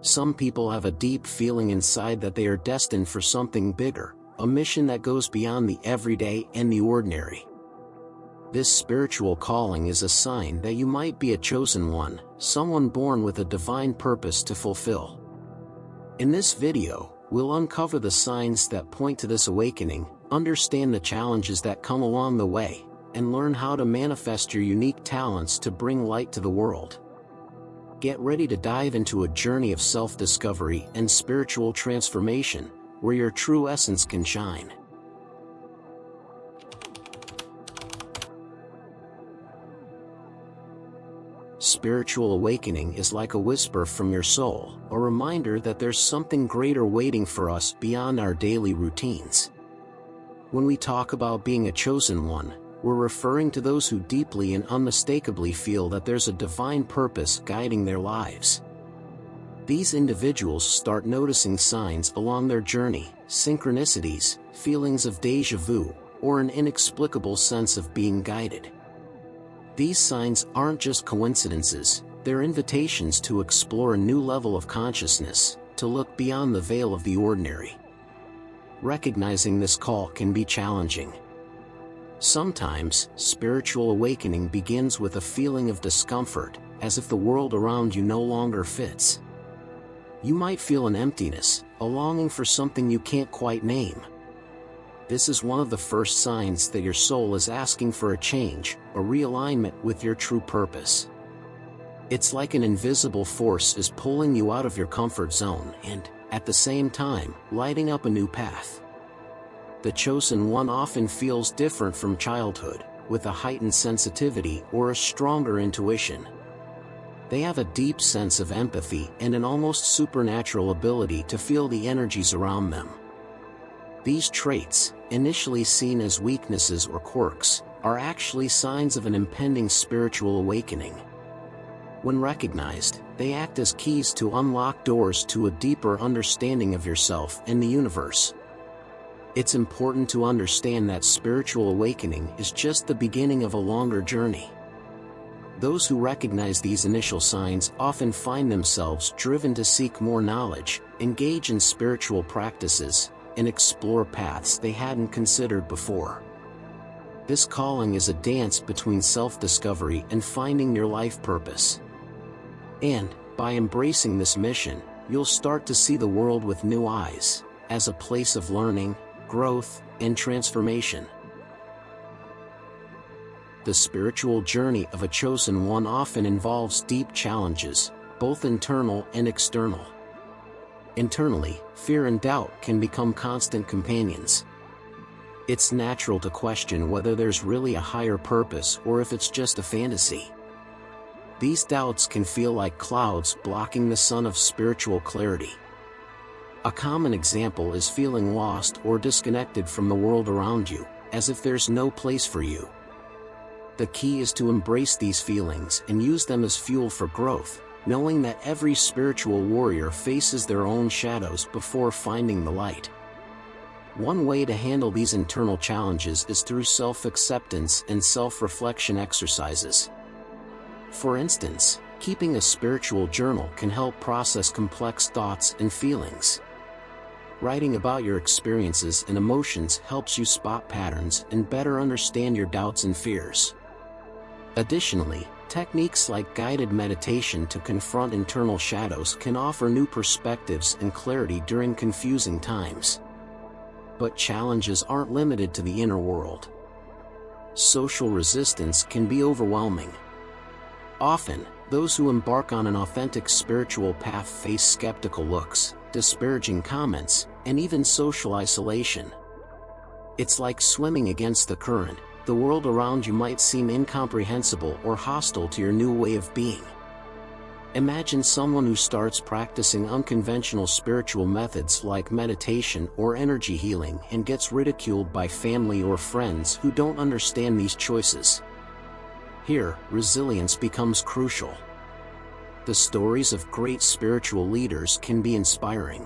Some people have a deep feeling inside that they are destined for something bigger, a mission that goes beyond the everyday and the ordinary. This spiritual calling is a sign that you might be a chosen one, someone born with a divine purpose to fulfill. In this video, we'll uncover the signs that point to this awakening, understand the challenges that come along the way, and learn how to manifest your unique talents to bring light to the world. Get ready to dive into a journey of self-discovery and spiritual transformation, where your true essence can shine. Spiritual awakening is like a whisper from your soul, a reminder that there's something greater waiting for us beyond our daily routines. When we talk about being a chosen one, we're referring to those who deeply and unmistakably feel that there's a divine purpose guiding their lives. These individuals start noticing signs along their journey, synchronicities, feelings of déjà vu, or an inexplicable sense of being guided. These signs aren't just coincidences, they're invitations to explore a new level of consciousness, to look beyond the veil of the ordinary. Recognizing this call can be challenging. Sometimes, spiritual awakening begins with a feeling of discomfort, as if the world around you no longer fits. You might feel an emptiness, a longing for something you can't quite name. This is one of the first signs that your soul is asking for a change, a realignment with your true purpose. It's like an invisible force is pulling you out of your comfort zone and, at the same time, lighting up a new path. The chosen one often feels different from childhood, with a heightened sensitivity or a stronger intuition. They have a deep sense of empathy and an almost supernatural ability to feel the energies around them. These traits, initially seen as weaknesses or quirks, are actually signs of an impending spiritual awakening. When recognized, they act as keys to unlock doors to a deeper understanding of yourself and the universe. It's important to understand that spiritual awakening is just the beginning of a longer journey. Those who recognize these initial signs often find themselves driven to seek more knowledge, engage in spiritual practices, and explore paths they hadn't considered before. This calling is a dance between self-discovery and finding your life purpose. And, by embracing this mission, you'll start to see the world with new eyes, as a place of learning, growth, and transformation. The spiritual journey of a chosen one often involves deep challenges, both internal and external. Internally, fear and doubt can become constant companions. It's natural to question whether there's really a higher purpose or if it's just a fantasy. These doubts can feel like clouds blocking the sun of spiritual clarity. A common example is feeling lost or disconnected from the world around you, as if there's no place for you. The key is to embrace these feelings and use them as fuel for growth, knowing that every spiritual warrior faces their own shadows before finding the light. One way to handle these internal challenges is through self-acceptance and self-reflection exercises. For instance, keeping a spiritual journal can help process complex thoughts and feelings. Writing about your experiences and emotions helps you spot patterns and better understand your doubts and fears. Additionally, techniques like guided meditation to confront internal shadows can offer new perspectives and clarity during confusing times. But challenges aren't limited to the inner world. Social resistance can be overwhelming. Often, those who embark on an authentic spiritual path face skeptical looks, disparaging comments, and even social isolation. It's like swimming against the current. The world around you might seem incomprehensible or hostile to your new way of being. Imagine someone who starts practicing unconventional spiritual methods like meditation or energy healing and gets ridiculed by family or friends who don't understand these choices. Here, resilience becomes crucial. The stories of great spiritual leaders can be inspiring.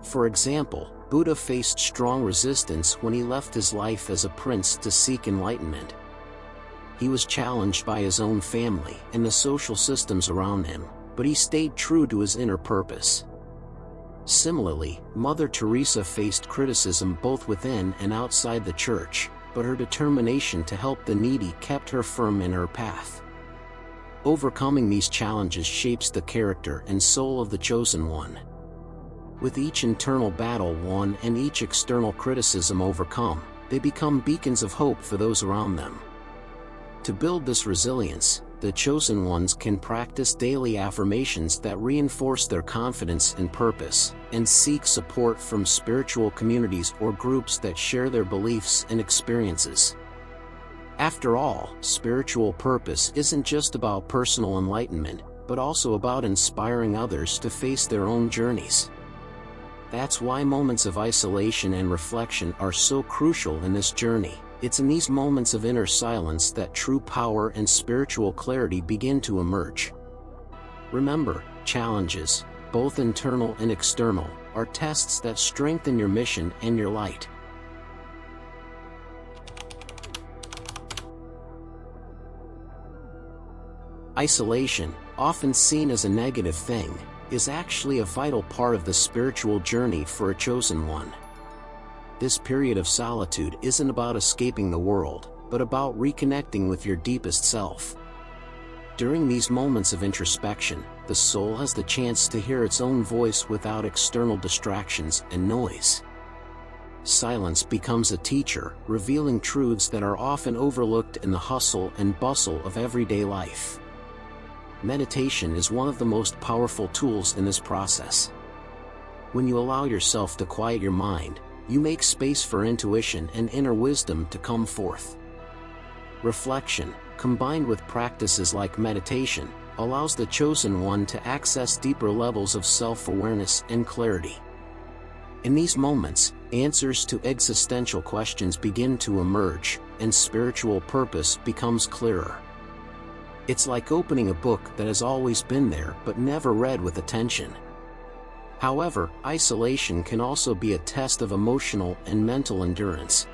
For example, Buddha faced strong resistance when he left his life as a prince to seek enlightenment. He was challenged by his own family and the social systems around him, but he stayed true to his inner purpose. Similarly, Mother Teresa faced criticism both within and outside the church, but her determination to help the needy kept her firm in her path. Overcoming these challenges shapes the character and soul of the chosen one. With each internal battle won and each external criticism overcome, they become beacons of hope for those around them. To build this resilience, the chosen ones can practice daily affirmations that reinforce their confidence and purpose, and seek support from spiritual communities or groups that share their beliefs and experiences. After all, spiritual purpose isn't just about personal enlightenment, but also about inspiring others to face their own journeys. That's why moments of isolation and reflection are so crucial in this journey. It's in these moments of inner silence that true power and spiritual clarity begin to emerge. Remember, challenges, both internal and external, are tests that strengthen your mission and your light. Isolation, often seen as a negative thing, is actually a vital part of the spiritual journey for a chosen one. This period of solitude isn't about escaping the world, but about reconnecting with your deepest self. During these moments of introspection, the soul has the chance to hear its own voice without external distractions and noise. Silence becomes a teacher, revealing truths that are often overlooked in the hustle and bustle of everyday life. Meditation is one of the most powerful tools in this process. When you allow yourself to quiet your mind, you make space for intuition and inner wisdom to come forth. Reflection, combined with practices like meditation, allows the chosen one to access deeper levels of self-awareness and clarity. In these moments, answers to existential questions begin to emerge, and spiritual purpose becomes clearer. It's like opening a book that has always been there but never read with attention. However, isolation can also be a test of emotional and mental endurance.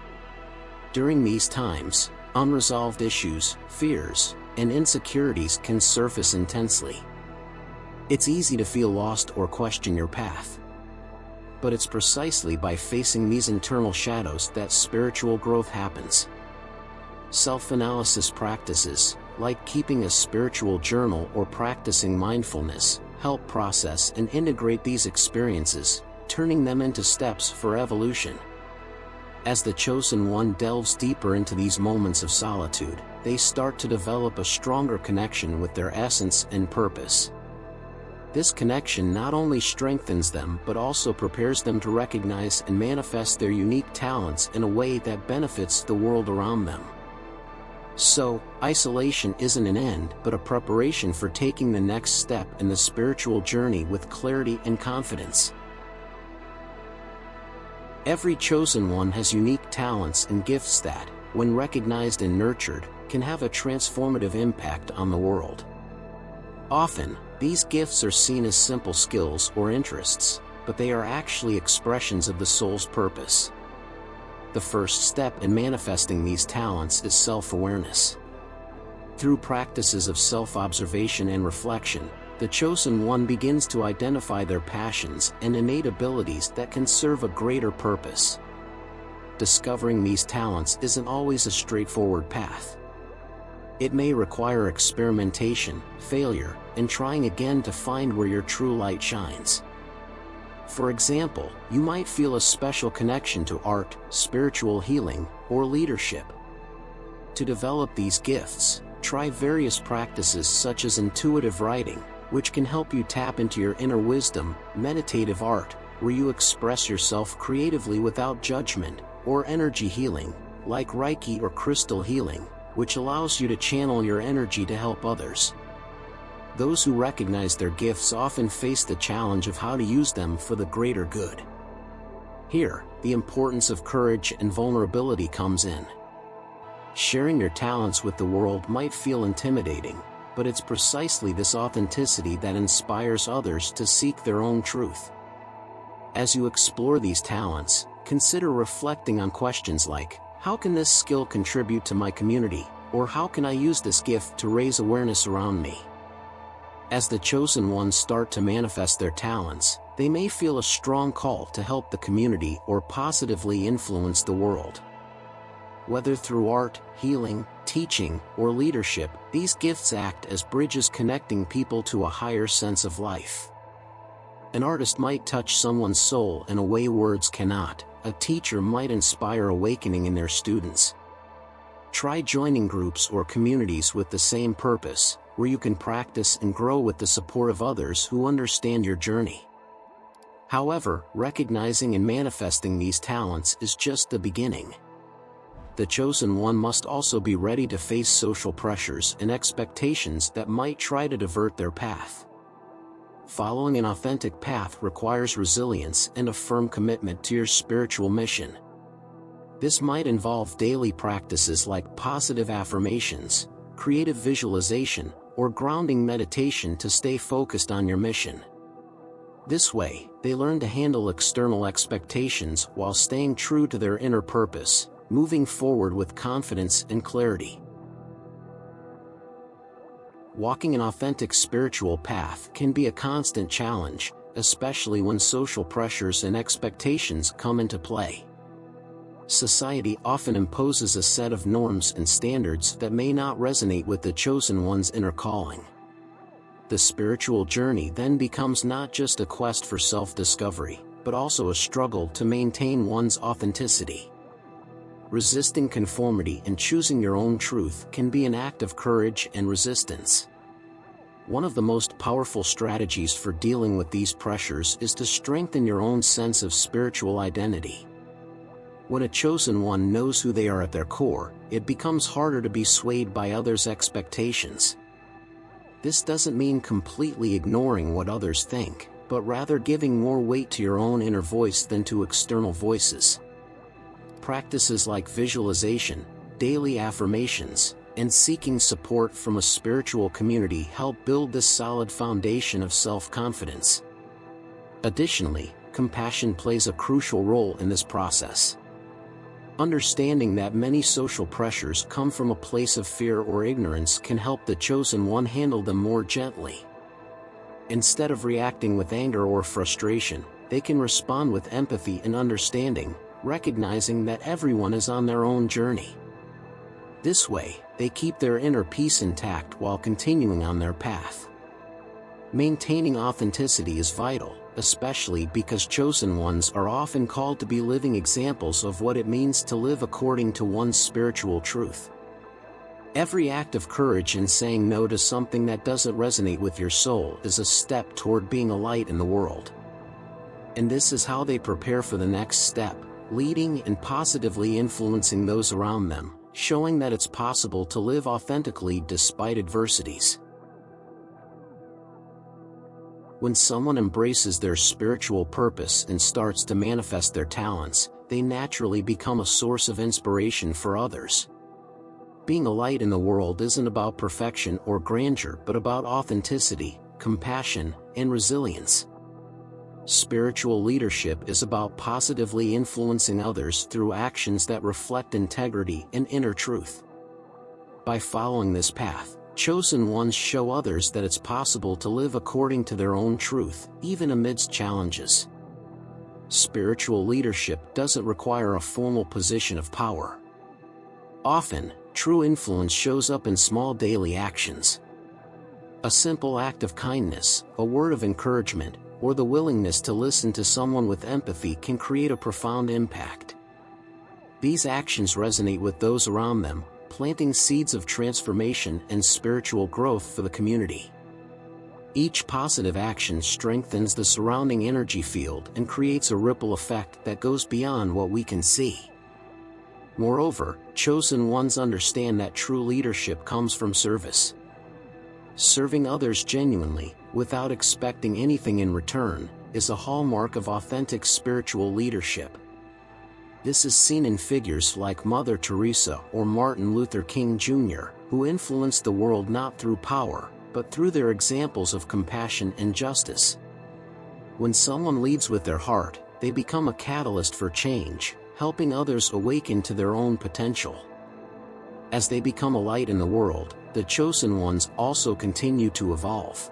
During these times, unresolved issues, fears, and insecurities can surface intensely. It's easy to feel lost or question your path. But it's precisely by facing these internal shadows that spiritual growth happens. Self-analysis practices, like keeping a spiritual journal or practicing mindfulness, help process and integrate these experiences, turning them into steps for evolution. As the chosen one delves deeper into these moments of solitude, they start to develop a stronger connection with their essence and purpose. This connection not only strengthens them but also prepares them to recognize and manifest their unique talents in a way that benefits the world around them. So, isolation isn't an end but a preparation for taking the next step in the spiritual journey with clarity and confidence. Every chosen one has unique talents and gifts that, when recognized and nurtured, can have a transformative impact on the world. Often, these gifts are seen as simple skills or interests, but they are actually expressions of the soul's purpose. The first step in manifesting these talents is self-awareness. Through practices of self-observation and reflection, the chosen one begins to identify their passions and innate abilities that can serve a greater purpose. Discovering these talents isn't always a straightforward path. It may require experimentation, failure, and trying again to find where your true light shines. For example, you might feel a special connection to art, spiritual healing, or leadership. To develop these gifts, try various practices such as intuitive writing, which can help you tap into your inner wisdom, meditative art, where you express yourself creatively without judgment, or energy healing, like Reiki or crystal healing, which allows you to channel your energy to help others. Those who recognize their gifts often face the challenge of how to use them for the greater good. Here, the importance of courage and vulnerability comes in. Sharing your talents with the world might feel intimidating, but it's precisely this authenticity that inspires others to seek their own truth. As you explore these talents, consider reflecting on questions like, how can this skill contribute to my community, or how can I use this gift to raise awareness around me? As the chosen ones start to manifest their talents, they may feel a strong call to help the community or positively influence the world. Whether through art, healing, teaching, or leadership, these gifts act as bridges connecting people to a higher sense of life. An artist might touch someone's soul in a way words cannot. A teacher might inspire awakening in their students. Try joining groups or communities with the same purpose, where you can practice and grow with the support of others who understand your journey. However, recognizing and manifesting these talents is just the beginning. The chosen one must also be ready to face social pressures and expectations that might try to divert their path. Following an authentic path requires resilience and a firm commitment to your spiritual mission. This might involve daily practices like positive affirmations, creative visualization, or grounding meditation to stay focused on your mission. This way, they learn to handle external expectations while staying true to their inner purpose, moving forward with confidence and clarity. Walking an authentic spiritual path can be a constant challenge, especially when social pressures and expectations come into play. Society often imposes a set of norms and standards that may not resonate with the chosen one's inner calling. The spiritual journey then becomes not just a quest for self-discovery, but also a struggle to maintain one's authenticity. Resisting conformity and choosing your own truth can be an act of courage and resistance. One of the most powerful strategies for dealing with these pressures is to strengthen your own sense of spiritual identity. When a chosen one knows who they are at their core, it becomes harder to be swayed by others' expectations. This doesn't mean completely ignoring what others think, but rather giving more weight to your own inner voice than to external voices. Practices like visualization, daily affirmations, and seeking support from a spiritual community help build this solid foundation of self-confidence. Additionally, compassion plays a crucial role in this process. Understanding that many social pressures come from a place of fear or ignorance can help the chosen one handle them more gently. Instead of reacting with anger or frustration, they can respond with empathy and understanding, recognizing that everyone is on their own journey. This way, they keep their inner peace intact while continuing on their path. Maintaining authenticity is vital, especially because chosen ones are often called to be living examples of what it means to live according to one's spiritual truth. Every act of courage in saying no to something that doesn't resonate with your soul is a step toward being a light in the world. And this is how they prepare for the next step, leading and positively influencing those around them, showing that it's possible to live authentically despite adversities. When someone embraces their spiritual purpose and starts to manifest their talents, they naturally become a source of inspiration for others. Being a light in the world isn't about perfection or grandeur but about authenticity, compassion, and resilience. Spiritual leadership is about positively influencing others through actions that reflect integrity and inner truth. By following this path, chosen ones show others that it's possible to live according to their own truth, even amidst challenges. Spiritual leadership doesn't require a formal position of power. Often, true influence shows up in small daily actions. A simple act of kindness, a word of encouragement, or the willingness to listen to someone with empathy can create a profound impact. These actions resonate with those around them, planting seeds of transformation and spiritual growth for the community. Each positive action strengthens the surrounding energy field and creates a ripple effect that goes beyond what we can see. Moreover, chosen ones understand that true leadership comes from service. Serving others genuinely, without expecting anything in return, is a hallmark of authentic spiritual leadership. This is seen in figures like Mother Teresa or Martin Luther King Jr., who influenced the world not through power, but through their examples of compassion and justice. When someone leads with their heart, they become a catalyst for change, helping others awaken to their own potential. As they become a light in the world, the chosen ones also continue to evolve.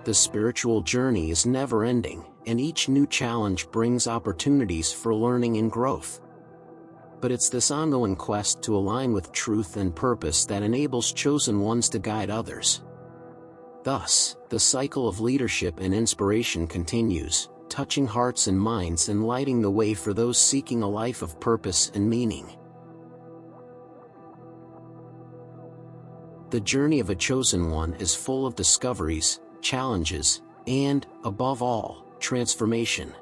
The spiritual journey is never-ending, and each new challenge brings opportunities for learning and growth. But it's this ongoing quest to align with truth and purpose that enables chosen ones to guide others. Thus, the cycle of leadership and inspiration continues, touching hearts and minds and lighting the way for those seeking a life of purpose and meaning. The journey of a chosen one is full of discoveries, challenges, and, above all, transformation.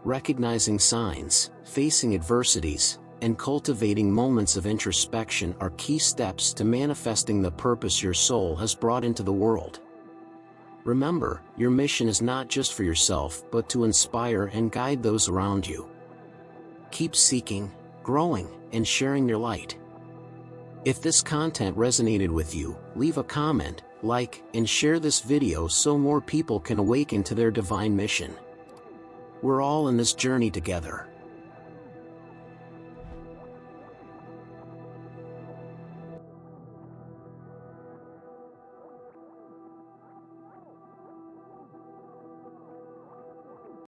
Recognizing signs, facing adversities, and cultivating moments of introspection are key steps to manifesting the purpose your soul has brought into the world. Remember, your mission is not just for yourself but to inspire and guide those around you. Keep seeking, growing, and sharing your light. If this content resonated with you, leave a comment, like, and share this video so more people can awaken to their divine mission. We're all in this journey together.